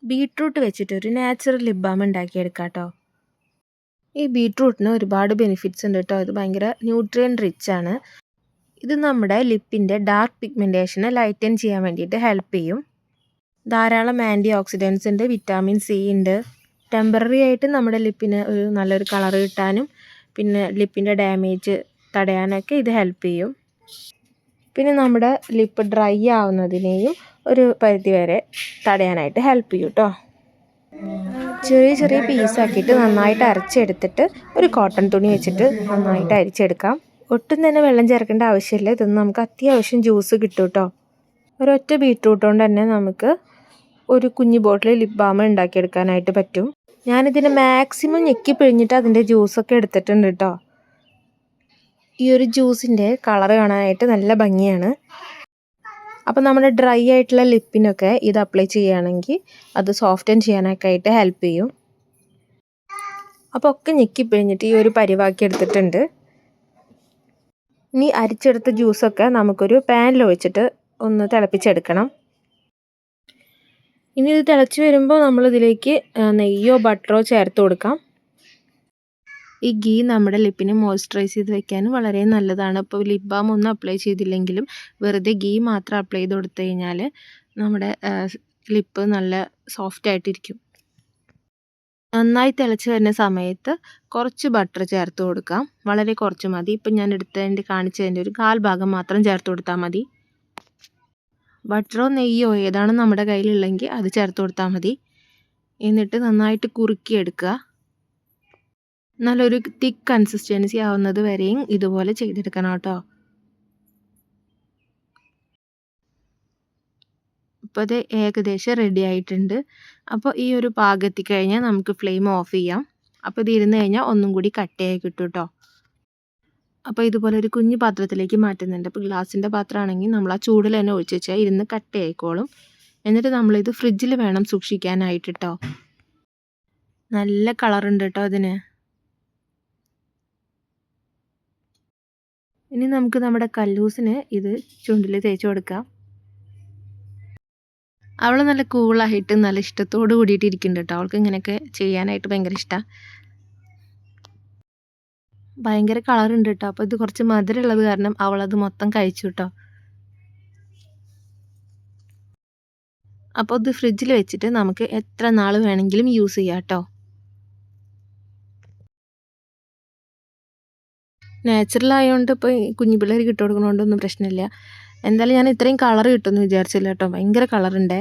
Beetroot വെച്ചിട്ട് ഒരു natural lip balm ഉണ്ടാക്കിയെടുക്കാം കേട്ടോ. ഈ ബീട്രൂട്ടിന് ഒരുപാട് ബെനിഫിറ്റ്സ് ഉണ്ട് കേട്ടോ. ഇത് ഭയങ്കര ന്യൂട്രിയൻ റിച്ച് ആണ്. ഇത് നമ്മുടെ ലിപ്പിൻ്റെ ഡാർക്ക് പിഗ്മെൻറ്റേഷനെ ലൈറ്റൻ ചെയ്യാൻ വേണ്ടിയിട്ട് ഹെൽപ്പ് ചെയ്യും. ധാരാളം ആൻറ്റി ഓക്സിഡൻസ് ഉണ്ട്, വിറ്റാമിൻ സി ഉണ്ട്. ടെമ്പററി ആയിട്ട് നമ്മുടെ ലിപ്പിന് ഒരു നല്ലൊരു കളർ കിട്ടാനും പിന്നെ ലിപ്പിൻ്റെ ഡാമേജ് തടയാനൊക്കെ ഇത് ഹെൽപ്പ് ചെയ്യും. പിന്നെ നമ്മുടെ ലിപ്പ് ഡ്രൈ ആവുന്നതിനെയും ഒരു പരിധിവരെ തടയാനായിട്ട് ഹെൽപ്പ് ചെയ്യും കേട്ടോ. ചെറിയ ചെറിയ പീസാക്കിയിട്ട് നന്നായിട്ട് അരച്ചെടുത്തിട്ട് ഒരു കോട്ടൺ തുണി വെച്ചിട്ട് നന്നായിട്ട് അരിച്ചെടുക്കാം. ഒട്ടും തന്നെ വെള്ളം ചേർക്കേണ്ട ആവശ്യമില്ല. ഇതൊന്നും നമുക്ക് അത്യാവശ്യം ജ്യൂസ് കിട്ടും കേട്ടോ. ഒരൊറ്റ ബീട്രൂട്ട് കൊണ്ട് തന്നെ നമുക്ക് ഒരു കുഞ്ഞു ബോട്ടിൽ ലിപ് ബാം ഉണ്ടാക്കിയെടുക്കാനായിട്ട് പറ്റും. ഞാനിതിനെ മാക്സിമം ഞെക്കി പിഴിഞ്ഞിട്ട് അതിൻ്റെ ജ്യൂസൊക്കെ എടുത്തിട്ടുണ്ട് കേട്ടോ. ഈ ഒരു ജ്യൂസിൻ്റെ കളർ കാണാനായിട്ട് നല്ല ഭംഗിയാണ്. അപ്പോൾ നമ്മുടെ ഡ്രൈ ആയിട്ടുള്ള ലിപ്പിനൊക്കെ ഇത് അപ്ലൈ ചെയ്യുകയാണെങ്കിൽ അത് സോഫ്റ്റൻ ചെയ്യാനൊക്കെ ആയിട്ട് ഹെൽപ്പ് ചെയ്യും. അപ്പോൾ ഒക്കെ ഞെക്കി പിഴിഞ്ഞിട്ട് ഈ ഒരു പരിവാക്കി എടുത്തിട്ടുണ്ട്. ഇനി അരിച്ചെടുത്ത ജ്യൂസൊക്കെ നമുക്കൊരു പാനിൽ ഒഴിച്ചിട്ട് ഒന്ന് തിളപ്പിച്ചെടുക്കണം. ഇനി ഇത് തിളച്ച് വരുമ്പോൾ നമ്മളിതിലേക്ക് നെയ്യോ ബട്ടറോ ചേർത്ത് കൊടുക്കാം. ഈ ഗീ നമ്മുടെ ലിപ്പിനെ മോയ്സ്ചറൈസ് ചെയ്ത് വെക്കാൻ വളരെ നല്ലതാണ്. അപ്പോൾ ലിപ് ബാം ഒന്നും അപ്ലൈ ചെയ്തില്ലെങ്കിലും വെറുതെ ഗീ മാത്രം അപ്ലൈ ചെയ്ത് കൊടുത്തു കഴിഞ്ഞാൽ നമ്മുടെ ലിപ്പ് നല്ല സോഫ്റ്റ് ആയിട്ടിരിക്കും. നന്നായി തിളച്ച് വരുന്ന സമയത്ത് കുറച്ച് ബട്ടർ ചേർത്ത് കൊടുക്കാം. വളരെ കുറച്ച് മതി. ഇപ്പം ഞാൻ കാണിച്ചതിൻ്റെ ഒരു 1/4 ഭാഗം മാത്രം ചേർത്ത് കൊടുത്താൽ മതി. ബട്ടറോ നെയ്യോ ഏതാണ് നമ്മുടെ കയ്യിലുള്ളെങ്കിൽ അത് ചേർത്ത് കൊടുത്താൽ മതി. എന്നിട്ട് നന്നായിട്ട് കുറുക്കിയെടുക്കുക. നല്ലൊരു തിക്ക് കൺസിസ്റ്റൻസി ആവുന്നത് വരെയും ഇതുപോലെ ചെയ്തെടുക്കണം കേട്ടോ. അപ്പോൾ അത് ഏകദേശം റെഡി ആയിട്ടുണ്ട്. അപ്പോൾ ഈ ഒരു പാകത്തി കഴിഞ്ഞാൽ നമുക്ക് ഫ്ലെയിം ഓഫ് ചെയ്യാം. അപ്പോൾ ഇത് ഇരുന്ന് കഴിഞ്ഞാൽ ഒന്നും കൂടി കട്ടയായി കിട്ടും കേട്ടോ. അപ്പോൾ ഇതുപോലെ ഒരു കുഞ്ഞു പാത്രത്തിലേക്ക് മാറ്റുന്നുണ്ട്. അപ്പോൾ ഗ്ലാസിൻ്റെ പാത്രമാണെങ്കിൽ നമ്മൾ ആ ചൂടിൽ തന്നെ ഒഴിച്ച് വെച്ചാൽ ഇരുന്ന് കട്ടയായിക്കോളും. എന്നിട്ട് നമ്മളിത് ഫ്രിഡ്ജിൽ വേണം സൂക്ഷിക്കാനായിട്ട് കേട്ടോ. നല്ല കളറുണ്ട് കേട്ടോ അതിന്. ഇനി നമുക്ക് നമ്മുടെ കല്ലൂസിന് ഇത് ചുണ്ടിൽ തേച്ച് കൊടുക്കാം. അവൾ നല്ല കൂളായിട്ട് നല്ല ഇഷ്ടത്തോട് കൂടിയിട്ട് ഇരിക്കുന്നുണ്ട് കേട്ടോ. അവൾക്ക് ഇങ്ങനെയൊക്കെ ചെയ്യാനായിട്ട് ഭയങ്കര ഇഷ്ടമാണ്. ഭയങ്കര കളറുണ്ട് കേട്ടോ. അപ്പോൾ ഇത് കുറച്ച് മധുരമുള്ളത് കാരണം അവളത് മൊത്തം കഴിച്ചു കേട്ടോ. അപ്പോൾ ഇത് ഫ്രിഡ്ജിൽ വെച്ചിട്ട് നമുക്ക് എത്ര നാൾ വേണമെങ്കിലും യൂസ് ചെയ്യാം കേട്ടോ. നാച്ചുറൽ ആയതുകൊണ്ട് ഇപ്പോൾ കുഞ്ഞു പിള്ളേർക്ക് ഇട്ട് കൊടുക്കുന്നതുകൊണ്ടൊന്നും പ്രശ്നമില്ല. എന്തായാലും ഞാൻ ഇത്രയും കളർ കിട്ടുമെന്ന് വിചാരിച്ചില്ല കേട്ടോ. ഭയങ്കര കളറുണ്ടേ.